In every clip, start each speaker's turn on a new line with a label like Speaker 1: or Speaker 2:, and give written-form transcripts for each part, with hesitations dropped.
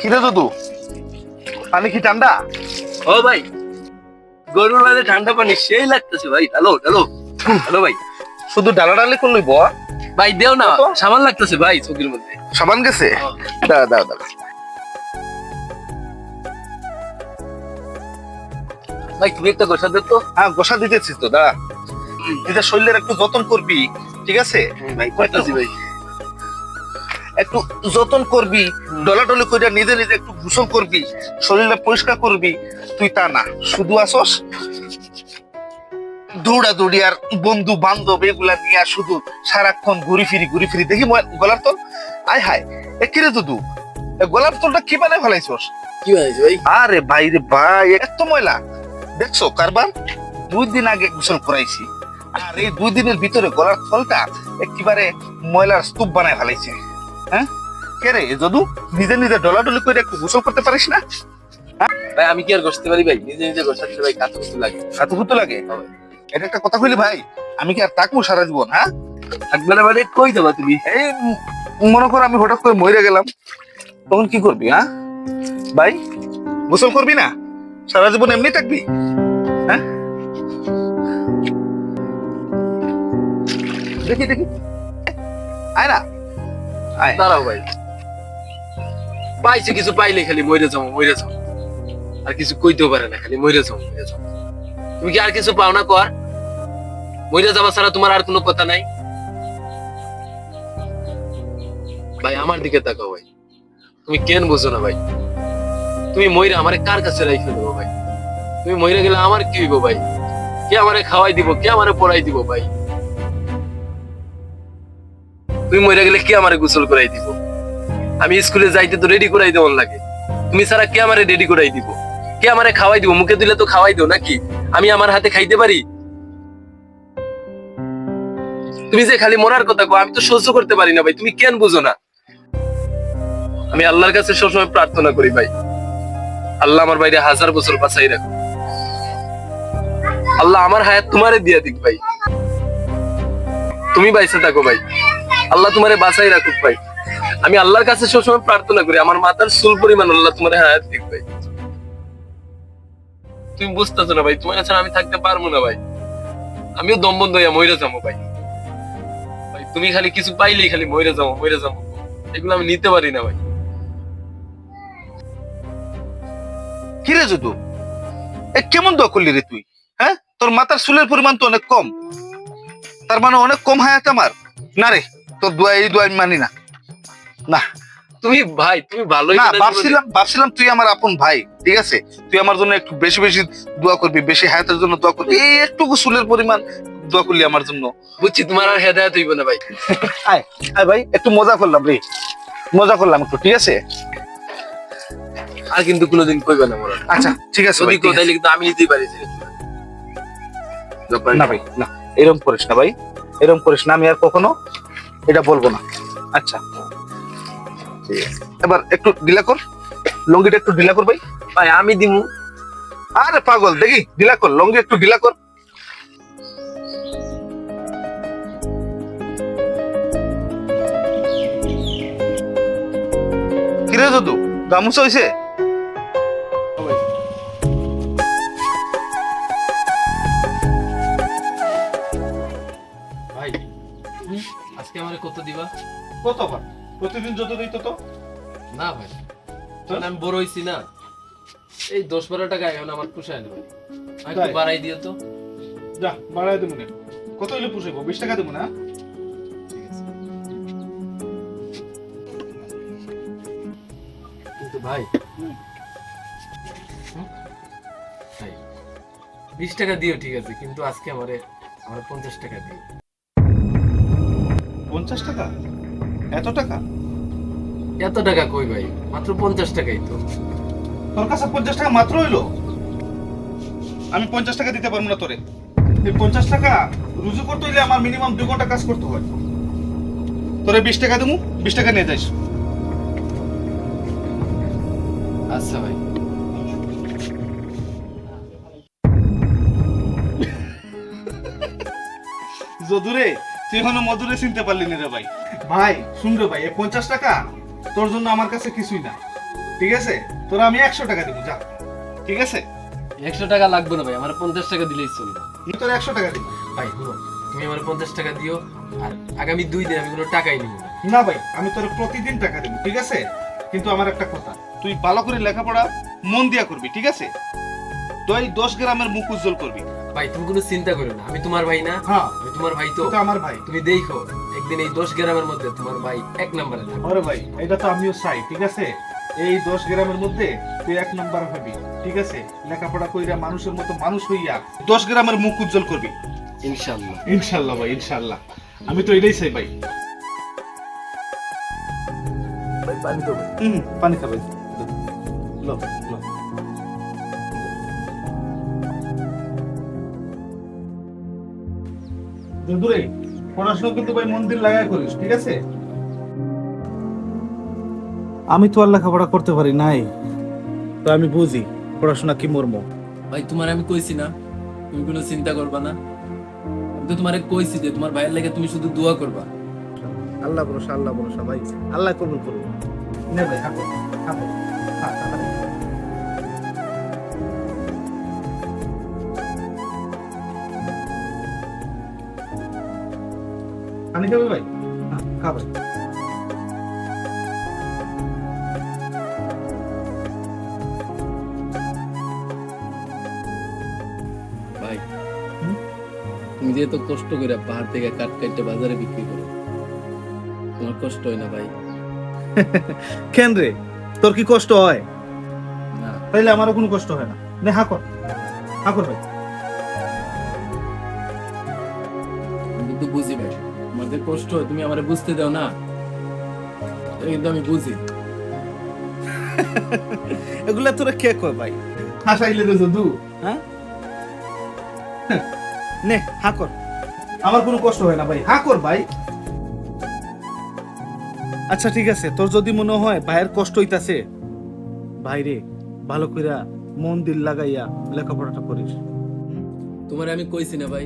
Speaker 1: কিরে দাদু, পানি কি ঠান্ডা?
Speaker 2: ও ভাই, গরুর লালে ঠান্ডা পানি সেই লাগতেছে ভাই। হ্যালো হ্যালো হ্যালো ভাই।
Speaker 1: শুধু ডালা ডালি করলই ব
Speaker 2: ভাই দেও না,
Speaker 1: কত?
Speaker 2: সামান লাগতেছে ভাই চোখের মধ্যে।
Speaker 1: সাবান গেছে? দাঁড়া দাঁড়া দাঁড়া।
Speaker 2: ভাই তুমি একটা গোসা দে তো।
Speaker 1: হ্যাঁ গোসা দিতেছিস তো, দাঁড়া। নিজের শরীরের একটু যত্ন করবি, ঠিক আছে?
Speaker 2: ভাই কইতাছি ভাই।
Speaker 1: একটু যত্ন করবি, ডলাডলি করে নিজে নিজে একটু গোসল করবি, শরীরটা পরিষ্কার করবি। তুই তা না, শুধু আসস দৌড়াদৌড়ি আর বন্ধু বান্ধব এগুলা নিয়ে শুধু সারাক্ষণ ঘুরি ফিরি দেখি গলার তল। আয় হায়, এ কিরে দুদু, গলার তলটা কি বানায় ফেলাইছস?
Speaker 2: কি হয়েছে ভাই?
Speaker 1: আরে ভাই রে ভাই, এত ময়লা দেখছো কারবার? 2 দিন আগে গোসল করাইছি, আর এই 2 দিনের ভিতরে গলার তলটা একেবারে ময়লার স্তূপ বানায় ফেলাইছে। হ্যাঁ কে রে যদু, নিজে নিজে ডলাডলি করে একটু গোসল করতে পারিস না?
Speaker 2: ভাই আমি কি আর গোসতে পারি ভাই? নিজে নিজে গোসাতে ভাই কাজ করতে লাগে।
Speaker 1: হাতুকুতো লাগে? এটা একটা কথা কইলি ভাই, আমি কি আর তাকবো সারা জীবন? হ্যাঁ
Speaker 2: থাকবে না মানে কই দেবা তুমি?
Speaker 1: এই মনে কর আমি হঠাৎ করে মরে গেলাম, তখন কি করবি? হ্যাঁ ভাই, গোসল করবি না? সারা জীবন এমনি থাকবি? হ্যাঁ দেখি দেখি, আয় না, আয়।
Speaker 2: দাঁড়াও ভাই, পাইছে কিছু পাইলে খালি মরে যাও মরে যাও, আর কিছু কইতেও পারে না, খালি মরে যাও মরে যাও। তুমি কি আর কিছু পাও না কর? মরে যাওয়া ছাড়া তোমার আর কোনো কথা নাই? ভাই আমার দিকে তাকাও ভাই, তুমি কেন বুঝো না ভাই? তুমি মইরা আমারে কার কাছে রাইখে দেবো ভাই? তুমি মইরা গেলে আমার কি হইব ভাই? কে আমারে খাওয়াই দিব, কে আমারে পড়াই দিব ভাই? তুমি মইরা গেলে কে আমারে গোসল করাই দিব? আমি স্কুলে যাইতে তো রেডি করাই দেওয়ার লাগে, তুমি ছাড়া কে আমারে রেডি করাই দিব? কে আমারে খাওয়াই দিব? মুখে দিলে তো খাওয়াই দিও নাকি? আমি আমার হাতে খাইতে পারি? তুমি যে খালি মরার কথা কো, আমি তো সহ্য করতে পারি না ভাই। তুমি কেন বুঝো না? আমি আল্লাহর কাছে সবসময় প্রার্থনা করি ভাই, আল্লাহ আমার বাইরে 1000 বছর বাঁচাই রাখো। আল্লাহ আমার হায়াত তোমারে দিয়া দিক ভাই, তুমি বাইসে থাকো ভাই, আল্লাহ তোমারে বাঁচাই রাখুক ভাই। আমি আল্লাহর কাছে সবসময় প্রার্থনা করি আমার মাথার চুল পরিমাণ আল্লাহ তোমার হায়াত দিক ভাই। তুমি বুঝতেছো না ভাই, তোমার ছাড়া আমি থাকতে পারবো না ভাই। আমিও দম বন্ধ হইয়া মরে যাবো ভাই। ভাই তুমি খালি কিছু পাইলেই খালি মরে যাবো, এগুলো আমি নিতে পারি না ভাই।
Speaker 1: কিরে যদু, এ কেমন দোয়া করলি রে তুই? হ্যাঁ, তোর মাথার চুলের পরিমাণ তো অনেক কম, তার মানে অনেক কম হায়াত আমার। না রে, তোর দোয়া, এই দোয়া আমি মানি না। না
Speaker 2: তুমি ভাই তুমি ভালোই
Speaker 1: না,
Speaker 2: না জীবনে-
Speaker 1: ভাবছিলাম তুই আমার আপন ভাই, ঠিক আছে? তুই আমার জন্য একটু বেশি বেশি দোয়া করবি, বেশি হায়াতের জন্য দোয়া করবি। এই একটুকু চুলের পরিমাণ দোয়া করলি আমার জন্য।
Speaker 2: বুঝছি তোমার আর হেদায়েত হইব না ভাই।
Speaker 1: আয় আয় ভাই, একটু মজা করলাম রে, মজা করলাম একটু, ঠিক আছে?
Speaker 2: আর কিন্তু কোনোদিন কইবে না মোরা।
Speaker 1: আচ্ছা ঠিক আছে
Speaker 2: যদি
Speaker 1: ভাই, ঠিক
Speaker 2: কোথায়
Speaker 1: আছে।
Speaker 2: কিন্তু আমি নিতেই পারি যে।
Speaker 1: না ভাই না, এরকম করিস না ভাই, এরকম করিস না, আমি আর কখনো এটা বলবো না। আচ্ছা ঠিক আছে, এবার একটু ঢিলা কর, লঙ্গিটা একটু ঢিলা কর ভাই।
Speaker 2: ভাই আমি দিমু।
Speaker 1: আরে পাগল, দেখি ঢিলা কর, লঙ্গি একটু ঢিলা কর। কিরে দাদু, গামুছা হইছে?
Speaker 2: ভাই আজকে আমারে কত দিবা?
Speaker 1: কতবার? প্রতিদিন যত দিই তত।
Speaker 2: না ভাই, তখন আমি বড় হইছি না, এই 10-12 টাকা এখন আমার পোষায় না ভাই। আর একটু
Speaker 1: তাই?
Speaker 2: বাড়াই দিও তো।
Speaker 1: যা বাড়াই দেবো না। কত হইলে পুষাইবো? 20 টাকা দেবো না?
Speaker 2: ঠিক আছে। কিন্তু ভাই ভাই 20 টাকা দিও ঠিক আছে, কিন্তু আজকে আমারে 50 টাকা দিও।
Speaker 1: 50 টাকা? এত টাকা?
Speaker 2: এত টাকা কই ভাই, মাত্র 50 টাকাই তো।
Speaker 1: তোর কাছে 50 টাকা মাত্র হইলো? আমি 50 টাকা দিতে পারবো না তোরে। এই 50 টাকা রুজু করতে হইলে আমার মিনিমাম 2 ঘন্টা কাজ করতে হয়। তোরে 20 টাকা দেবো, 20 টাকা নিয়ে যাইস।
Speaker 2: আচ্ছা ভাই।
Speaker 1: যদুরে, তুই এখনো মধুরে চিনতে পারলি না রে ভাই। ভাই শুন রে ভাই, এই 50 টাকা তোর জন্য আমার কাছে কিছুই না, ঠিক আছে, তোরা আমি 100 টাকা দিব, যা। ঠিক আছে,
Speaker 2: 100 টাকা লাগবে না ভাই, আমার 50 টাকা দিলেই চলবে।
Speaker 1: আমি তোর 100 টাকা দিব।
Speaker 2: ভাই শুনো, তুমি আমার 50 টাকা দিও, আর আগামী 2 দিন আমি কোনো টাকাই নিব না।
Speaker 1: না ভাই, আমি তোর প্রতিদিন টাকা দেব, ঠিক আছে? কিন্তু আমার একটা কথা, তুই ভালো করে লেখাপড়া মন দিয়া করবি, ঠিক আছে? তুই 10 গ্রামের মুখ উজ্জ্বল করবি।
Speaker 2: ভাই তুমি কোনো চিন্তা করো না, আমি তোমার ভাই না?
Speaker 1: হ্যাঁ,
Speaker 2: আমি তোমার ভাই তো।
Speaker 1: তুই তো আমার ভাই।
Speaker 2: তুমি দেখো একদিন এই 10 গ্রামের মধ্যে তোমার ভাই 1 নম্বরে থাকবে।
Speaker 1: আরে ভাই, এটা তো আমিও চাই, ঠিক আছে? এই 10 গ্রামের মধ্যে তুই 1 নাম্বার হবি, ঠিক আছে? লেখাপড়া কইরা মানুষের মতো মানুষ হইয়া 10 গ্রামের মুখ উজ্জ্বল করবি।
Speaker 2: ইনশাআল্লাহ।
Speaker 1: ইনশাআল্লাহ ভাই, ইনশাআল্লাহ। আমি তো এটাই চাই ভাই।
Speaker 2: ভাই পানি তো ভাই।
Speaker 1: পানি খা ভাই। লো, লো। দূরে পড়াশোনা কিন্তু ভাই মন দিয়ে লাগায় করিস, ঠিক আছে? আমি তো আর লেখাপড়া করতে পারি নাই, তো আমি বুঝি পড়াশোনা কি মর্ম।
Speaker 2: ভাই তোমার আমি কইছি না তুমি কোনো চিন্তা করবা না? আমি তো তোমারে কইছি যে তোমার ভাইয়ের লাগে তুমি শুধু দোয়া করবা।
Speaker 1: আল্লাহ ভরসা ভাই, আল্লাহ কবুল করুন। নে ভাই, হাঁটো হাঁটো। হ্যাঁ, তাড়াতাড়ি। পানি খাবে ভাই? হ্যাঁ, খা ভাই।
Speaker 2: ভাই তুমি যে এত কষ্ট করে পাহাড় থেকে কাঠ কাটতে বাজারে বিক্রি করো, তোমার কষ্ট হয় না ভাই?
Speaker 1: কেন রে, তোর কি কষ্ট হয়?
Speaker 2: না
Speaker 1: তাইলে আমারও কোনো কষ্ট হয় না। নে হাঁকর, হাঁকর ভাই।
Speaker 2: আমি কিন্তু বুঝি ভাই, তোমাদের কষ্ট হয়, তুমি আমারে বুঝতে দাও না, এটা কিন্তু আমি বুঝি।
Speaker 1: এগুলা তোরা কে কয় ভাই? হাসাইলে রে যদু, হ্যাঁ? নে হাঁকর, আমার কোনো কষ্ট হয় না ভাই, হাঁকর ভাই। আচ্ছা ঠিক আছে, তোর যদি মনে হয় ভাইয়ের কষ্ট হইতাছে, ভাইরে ভালো কইরা মন দিল লাগাইয়া লেখাপড়াটা করিস।
Speaker 2: তোমারে আমি কইছি না ভাই,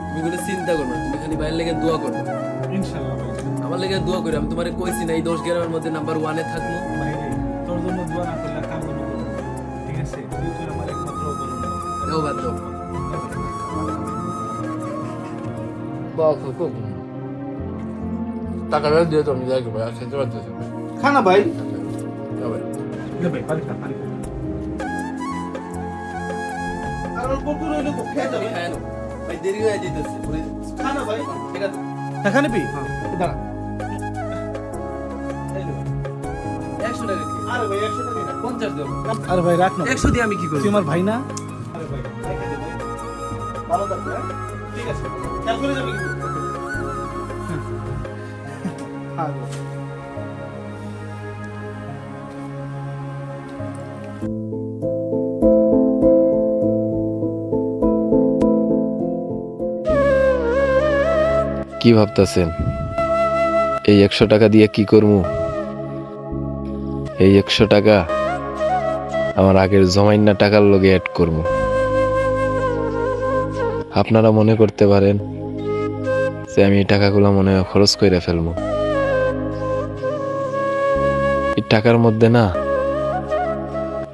Speaker 2: তুমি কোনো চিন্তা করো না, তুমি খালি ভাইয়ের লেগে দোয়া করো।
Speaker 1: ইনশাআল্লাহ ভাই,
Speaker 2: আমার লেগে দোয়া করি, আমি তোমারে কইছি না এই 10 গ্রামের মধ্যে নাম্বার 1 এ থাকবো।
Speaker 1: ভাইরে তোর জন্য দোয়া না করলে কার জন্য করব? ঠিক আছে, তুই তো আমার একমাত্র বন্ধু।
Speaker 2: দাও বাদ দাও। বাস তো টাকাটা দিয়ে তো আমি যাই ভাই, আর খেতে পারতেছি না।
Speaker 1: খানা ভাই।
Speaker 2: না ভাই,
Speaker 1: নে ভাই, পানি খা, পানি খা। আর অল্প করে হইলে তো খেয়ে যাবে।
Speaker 2: খায় না ভাই, দেরি হয়ে যেতেছে পুরো।
Speaker 1: খানা ভাই।
Speaker 2: ঠিক আছে
Speaker 1: এখানে পি? হ্যাঁ, দাঁড়া।
Speaker 2: 100 টাকা কি?
Speaker 1: আরে ভাই 100 টাকা না।
Speaker 2: 50 দেব।
Speaker 1: আরে ভাই রাখ না।
Speaker 2: 100 দিয়ে আমি কি করব?
Speaker 1: তুই আমার ভাই না? আরে ভাই, রেখে দে ভাই। ভালো থাকবে, হ্যাঁ? ঠিক আছে। খেয়াল করে যাবি কিন্তু। হ্যাঁ।
Speaker 2: কি ভাবতেছেন এই 100 টাকা দিয়ে কি করবো? এই 100 টাকা আমার আগের জমাইনা টাকার লগে অ্যাড করবো। আপনারা মনে করতে পারেন যে আমি এই টাকাগুলো মনে হয় খরচ করে ফেলবো। এই টাকার মধ্যে না,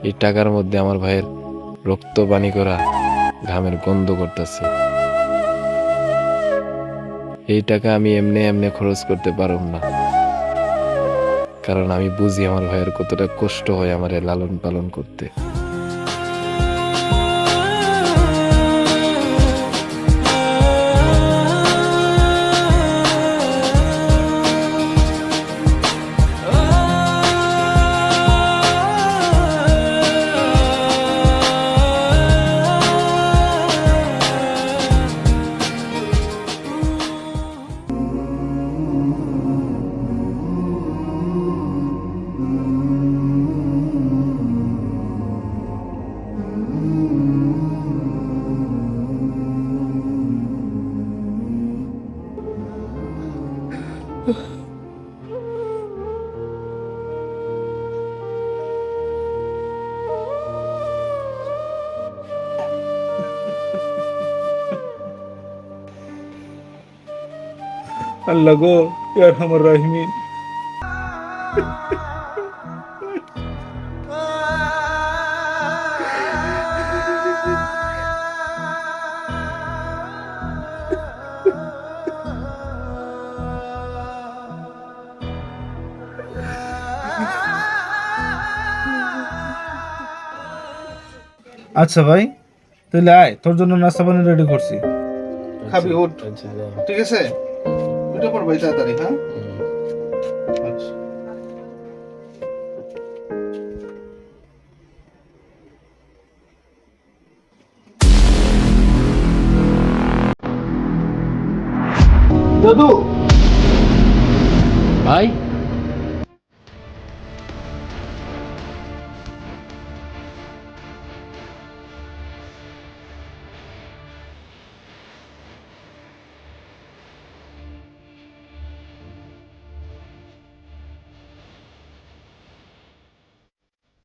Speaker 2: এই টাকার মধ্যে আমার ভাইয়ের রক্ত পানি করা ঘামের গন্ধ করতেছে। এই টাকা আমি এমনি এমনি খরচ করতে পারব না, কারণ আমি বুঝি আমার ভাইয়ের কতটা কষ্ট হয় আমারে লালন পালন করতে।
Speaker 1: আল্লাহ গো, ইয়া আরহামার রাহিমিন।
Speaker 3: আচ্ছা ভাই, তাহলে আয়, তোর জন্য নাস্তা পানি রেডি করছি। খাবি ওঠ,
Speaker 2: আচ্ছা,
Speaker 3: ঠিক আছে? উঠে পড় ভাই তাড়াতাড়ি, হ্যাঁ?